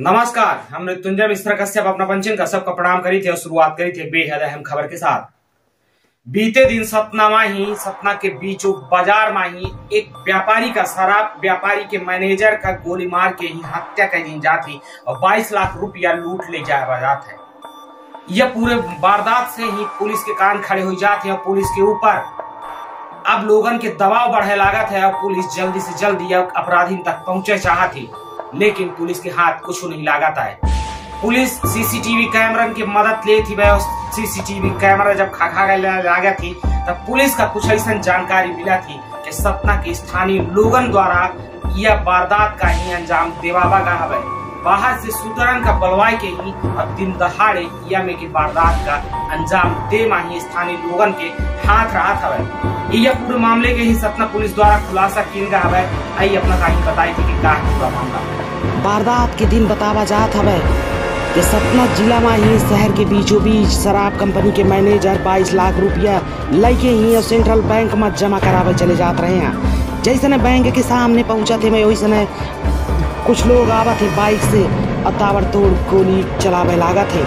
नमस्कार, हम मृत्युंजय मिश्रा कश्यप अपना पंचन का सबका प्रणाम करी थे और शुरुआत करी थे बेहद अहम खबर के साथ। बीते दिन सतना के बीचों बाजार में ही एक व्यापारी का शराब व्यापारी के मैनेजर का गोली मार के ही हत्या कर दी जाती और 22 लाख रुपया लूट ले जाता है। यह पूरे वारदात से ही पुलिस के कान खड़े हो जाते हैं और पुलिस के ऊपर अब लोगों के दबाव बढ़े लागत है और पुलिस जल्दी से जल्दी अपराधी तक पहुंचे चाहती, लेकिन पुलिस के हाथ कुछ नहीं लगाता है। पुलिस सीसीटीवी कैमरा की मदद ले थी, वह सीसीटीवी कैमरा जब खा लगा थी तब पुलिस का कुछ ऐसा जानकारी मिला थी कि सतना के स्थानीय लोगों द्वारा यह वारदात का ही अंजाम देवाबा का है। बाहर से सुतरन का बलवाई के ही अब दिन दहाड़े यमे की वारदात का अंजाम दे माही स्थानीय लोगों के हाथ रहा था। यह पूरे मामले के ही सतना पुलिस द्वारा खुलासा किया गया है। आई अपना कहानी बताई थी कि क्या पूरा मामला वारदात के दिन बतावा जात हवे कि सतना जिला में ही शहर के बीचों बीच शराब कंपनी के मैनेजर 22 लाख रुपया लेके ही सेंट्रल बैंक में जमा करावे चले जात रहे हैं। जैसे बैंक के सामने पहुंचा थे मैं वैसे कुछ लोग आवा थे बाइक से और ताबड़तोड़ गोली चलावे लागा थे।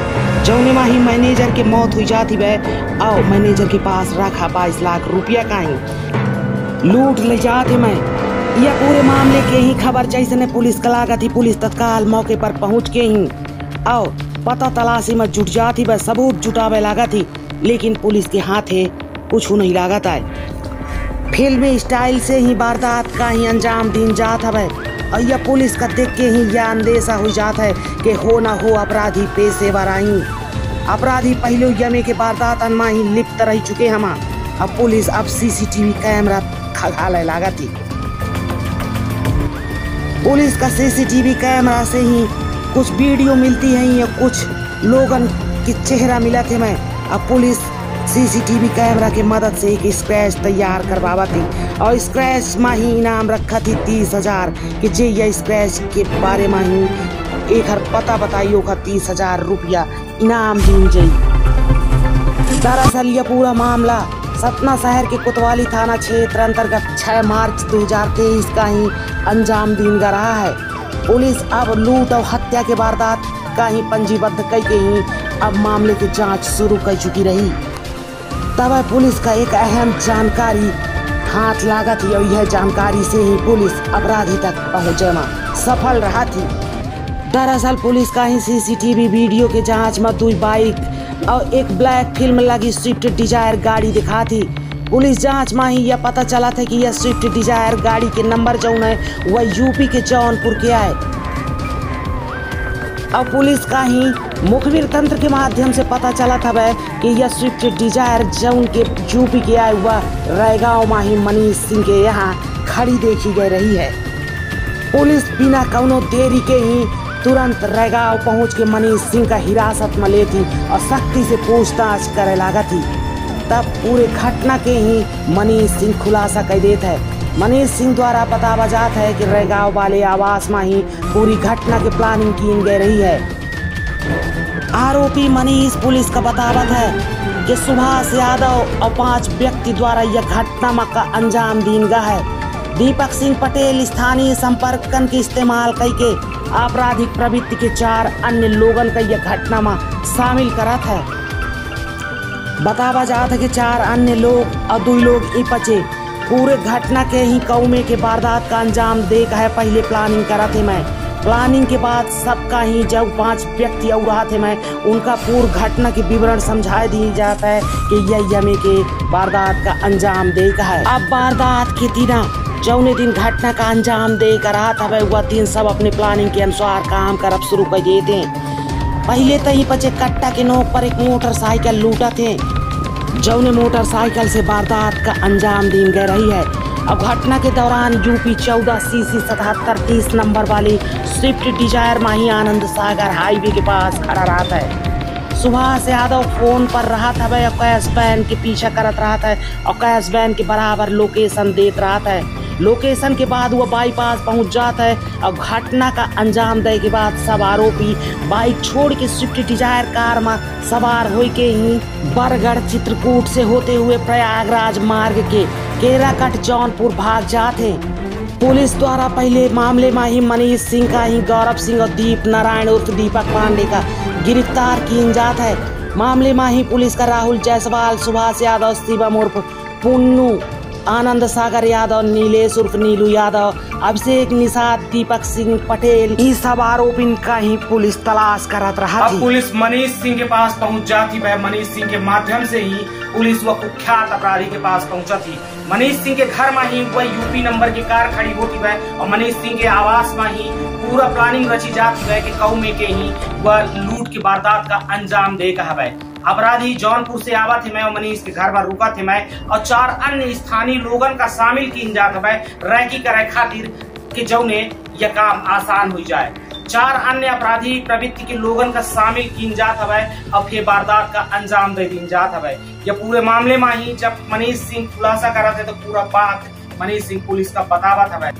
जौने में ही मैनेजर के मौत हुई जाती वह और मैनेजर के पास रखा 22 लाख रुपया का ही लूट ले जाते मैं। यह पूरे मामले के ही खबर जैसे ने पुलिस का लागा थी। पुलिस तत्काल मौके पर पहुंच के ही और पता तलाशी में जुट जाती वह सबूत जुटावे लागा थी, लेकिन पुलिस के हाथे कुछ नहीं लागा था। फिल्मी स्टाइल से ही वारदात का ही अंजाम दिन जाता है और यह पुलिस का देख के ही यह अंदेशा हो जाता है कि हो ना हो अपराधी पेशेवर आई। अपराधी पहले यमे के वारदात में ही लिप्त रह चुके हम। अब पुलिस अब सीसीटीवी कैमरा खंगाले लागा थी। पुलिस का सीसीटीवी कैमरा से ही कुछ वीडियो मिलती है या कुछ लोगों के चेहरा मिला थे मैं। अब पुलिस सीसीटीवी कैमरा के मदद से एक स्क्रैच तैयार करवावा थी और स्क्रैच में ही इनाम रखा थी 30,000 कि जे यह स्क्रैच के बारे में ही एक हर पता बताइयो का 30,000 रुपया इनाम दी जाये। दरअसल यह पूरा मामला सतना शहर के कोतवाली थाना क्षेत्र अंतर्गत 6 मार्च 2023 का ही अंजाम दिन का रहा है। पुलिस अब लूट और हत्या के वारदात का ही पंजीबद्ध करके ही अब मामले की जांच शुरू कर चुकी रही। तब पुलिस का एक अहम जानकारी हाथ लगा थी और यह जानकारी से ही पुलिस अपराधी तक पहुंचे में सफल रहा थी। दरअसल पुलिस का ही सीसीटीवी वीडियो के जांच में 2 बाइक और एक ब्लैक फिल्म लगी स्विफ्ट डिजायर गाड़ी दिखा थी। पुलिस जांच में ही यह पता चला था कि यह स्विफ्ट डिजायर गाड़ी के नंबर जौन है वह यूपी के जौनपुर के आए। अब पुलिस का ही मुखबिर तंत्र के माध्यम से पता चला था वह कि यह स्विफ्ट डिजायर जौन के यूपी के आए हुआ रैगांव में ही मनीष सिंह के यहाँ खड़ी देखी गई रही है। पुलिस बिना कौनो देरी के ही तुरंत रैगांव पहुंच के मनीष सिंह का हिरासत में लेती और सख्ती से पूछताछ करे लगा थी। तब पूरे घटना के ही मनीष सिंह खुलासा कर देता है। मनीष सिंह द्वारा पता बजात है कि रैगांव वाले आवास में ही पूरी घटना की प्लानिंग की गई रही है। आरोपी मनीष पुलिस का बतावत है कि सुभाष यादव और 5 व्यक्ति द्वारा यह घटना का अंजाम दीन गया है। दीपक सिंह पटेल स्थानीय संपर्कन के इस्तेमाल करके आपराधिक प्रवृत्ति के 4 अन्य लोगों का यह घटना में शामिल करत है। बतावा जाता है कि 4 अन्य लोग और 2 लोग बचे पूरे घटना के ही कौमे के वारदात का अंजाम दे है। पहले प्लानिंग करा थे मैं, प्लानिंग के बाद सबका ही जब 5 व्यक्ति और रहा थे मैं उनका पूर्ण घटना के विवरण समझा दी जाता है कि यह यमे के वारदात का अंजाम दे है। अब वारदात के दिन जौने दिन घटना का अंजाम दे कर रहा था वह दिन सब अपने प्लानिंग के अनुसार काम करब शुरू कर देते। पहले तो ही बचे कट्टा के नोक पर एक मोटरसाइकिल लूटा थे जौने मोटरसाइकिल से वारदात का अंजाम दी गई रही है। अब घटना के दौरान यूपी 14 CC 7730 नंबर वाली स्विफ्ट डिजायर माही आनंद सागर हाईवे के पास खड़ा रहा था। सुभाष यादव फोन पर रहा था वह कैश वैन के पीछा करत रहा था और कैश वैन के बराबर लोकेशन देत रहा था। लोकेशन के बाद वह बाईपास पहुंच जाता है और घटना का अंजाम दे के बाद सब आरोपी बाइक छोड़ के स्विफ्ट डिजायर कार में सवार हो के ही बरगढ़ चित्रकूट से होते हुए प्रयागराज मार्ग के केराकट जौनपुर भाग जाते। पुलिस द्वारा पहले मामले में ही मनीष सिंह का ही गौरव सिंह और दीप नारायण उर्फ दीपक पांडे का गिरफ्तार किया जाता है। मामले में ही पुलिस का राहुल जायसवाल, सुभाष यादव, शिवम उर्फ पुन्नू, आनंद सागर यादव, नीलेश उर्फ नीलू यादव, अभिषेक निषाद, दीपक सिंह पटेल, ये सब आरोपी का ही पुलिस तलाश करत रहा थी। अब पुलिस मनीष सिंह के पास पहुंच जाती है। मनीष सिंह के माध्यम से ही पुलिस वह कुख्यात अपराधी के पास पहुंचा थी। मनीष सिंह के घर में ही वह यूपी नंबर की कार खड़ी होती है और मनीष सिंह के आवास में ही पूरा प्लानिंग रची जाती है कि कऊ में के ही वह लूट की वारदात का अंजाम दे है। अपराधी जौनपुर से आवा थे मैं और मनीष के घर में रुका थे मैं और 4 अन्य स्थानीय लोगन का शामिल किया जाता है रैकी करे खातिर कि जौने यह काम आसान हो जाए। 4 अन्य अपराधी प्रवृत्ति के लोगन का शामिल किया जाता है और फिर वारदात का अंजाम दे दिया जाता है। यह पूरे मामले में ही जब मनीष सिंह खुलासा करा थे तो पूरा बात मनीष सिंह पुलिस का बतावा था।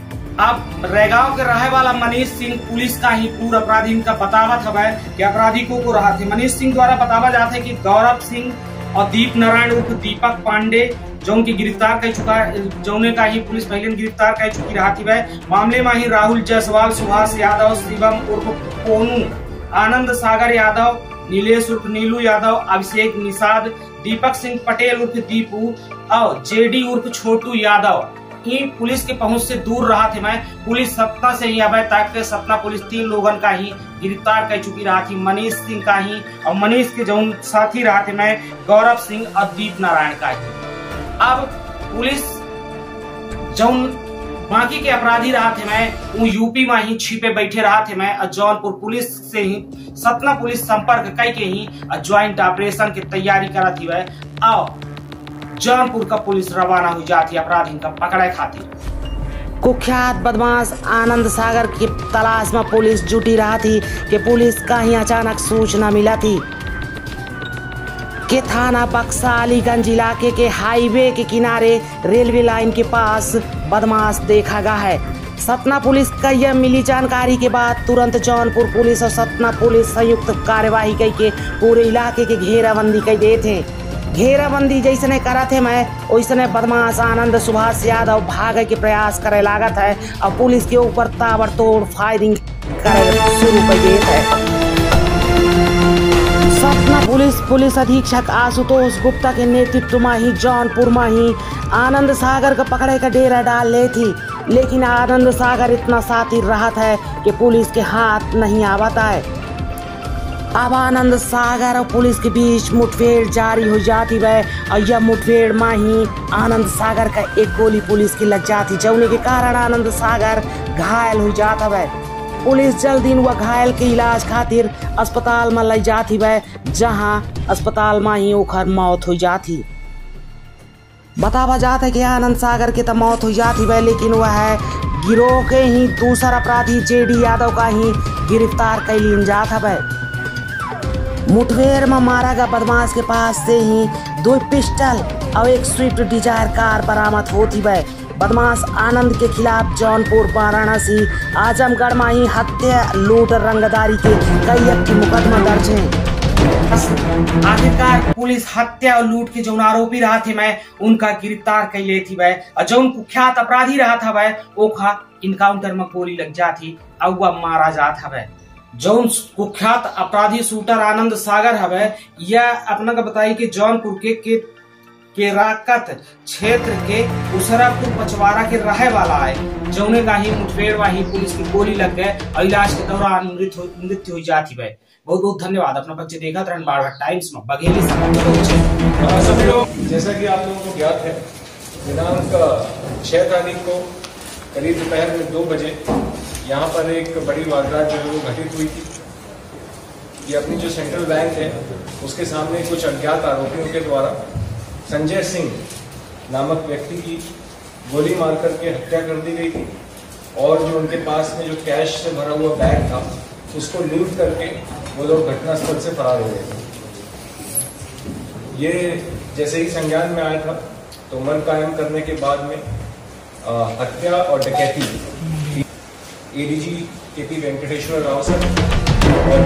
अब रेगांव के रहे वाला मनीष सिंह पुलिस का ही पूरा अपराधी का बतावा था कि अपराधी को रहा थे। मनीष सिंह द्वारा बतावा जाता है कि गौरव सिंह और दीप नारायण उर्फ दीपक पांडे जो की गिरफ्तार कर चुका है, जौने का ही पुलिस पहले गिरफ्तार कर चुकी रहा थी। मामले में ही राहुल जायसवाल, सुभाष यादव, शिवम उर्फ पोनू, आनंद सागर यादव, नीलेश उर्फ नीलू यादव, अभिषेक निषाद, दीपक सिंह पटेल उर्फ दीपू और जेडी उर्फ छोटू यादव ही पुलिस के पहुंच से दूर रहा थे। मैं पुलिस सत्ता से ही अब तक सतना पुलिस 3 लोगन का ही गिरफ्तार कर चुकी रहा थी। मनीष सिंह का ही और मनीष के जो साथी रहा थे मैं गौरव सिंह और दीप नारायण का ही। अब पुलिस जो बाकी के अपराधी रहा थे मैं वो यूपी में ही छिपे बैठे रहा थे मैं और जौनपुर पुलिस से ही सतना पुलिस संपर्क कई के ही ज्वाइंट ऑपरेशन की तैयारी करा थी वह और जौनपुर का पुलिस रवाना हो जाती अपराधी का पकड़े खातिर। कुख्यात बदमाश आनंद सागर की तलाश में पुलिस जुटी रहा थी कि पुलिस का ही अचानक सूचना मिला थी कि थाना बक्सा अलीगंज इलाके के हाईवे के किनारे रेलवे लाइन के पास बदमाश देखा गया है। सतना पुलिस का यह मिली जानकारी के बाद तुरंत जौनपुर पुलिस और सतना पुलिस संयुक्त कार्यवाही के पूरे इलाके के घेराबंदी कर दिए थे। घेराबंदी जैसने करा थे मैं वैसने बदमाश आनंद सुभाष यादव भागे के प्रयास करे लागत है और पुलिस के ऊपर ताबड़तोड़ फायरिंग करे शुरू कर दिए थे। सतना पुलिस अधीक्षक आशुतोष गुप्ता के नेतृत्व में ही जौनपुर में ही आनंद सागर का पकड़े का डेरा डाल ले थी, लेकिन आनंद सागर इतना शातिर रहा था कि पुलिस के हाथ नहीं आवता है। अब आनंद सागर और पुलिस के बीच मुठभेड़ जारी हो जाती है और यह मुठभेड़ में ही आनंद सागर का एक गोली पुलिस की लग जाती, जौने के कारण आनंद सागर घायल हो जाता है। पुलिस जल्दी वह घायल के इलाज खातिर अस्पताल में ले जाती है, जहां अस्पताल में ही ओकर मौत हो जाती। बतावा जाता है कि आनंद सागर की तो मौत हो जाती है, लेकिन वह गिरोह के ही दूसरा अपराधी जेडी यादव का ही गिरफ्तार कर लिया जाता है। मुठभेड़ में मारा गया बदमाश के पास से ही 2 पिस्टल और एक स्विफ्ट डिजायर कार बरामद होती है। बदमाश आनंद के खिलाफ जौनपुर, वाराणसी, आजमगढ़ में ही हत्या, लूट, रंगदारी के कई मुकदमा दर्ज हैं। आखिरकार पुलिस हत्या और लूट के जो आरोपी रहा थे मैं उनका गिरफ्तार कर ले थी वह और जो कुख्यात अपराधी रहा था वह ओखा इनकाउंटर में गोली लग जाती और वह मारा जाता वह। जो कुख्यात अपराधी शूटर आनंद सागर है यह अपना का बताई कि जौनपुर के केराकत क्षेत्र के उसरापुर पचवारा के रहे वाला है, जौने का ही मुठभेड़ वही पुलिस की गोली लग गए और इलाज के दौरान मृत्यु हो जाती है। बहुत बहुत धन्यवाद। अपना बच्चे देखा बार टाइम्स में बघेली सभी लोग, जैसा कि आप लोगों को ज्ञात है, दिनांक 6 तारीख को करीब दोपहर में 2 बजे यहाँ पर एक बड़ी वारदात जो है वो घटित हुई थी। ये अपनी जो सेंट्रल बैंक है उसके सामने कुछ अज्ञात आरोपियों के द्वारा संजय सिंह नामक व्यक्ति की गोली मार करके हत्या कर दी गई थी और जो उनके पास में जो कैश से भरा हुआ बैग था उसको लूट करके वो लोग घटनास्थल से फरार हो गए थे। ये जैसे ही संज्ञान में आया था तो उम्र कायम करने के बाद में हत्या और डकैती ADG KP Venkateshwar Rao sir और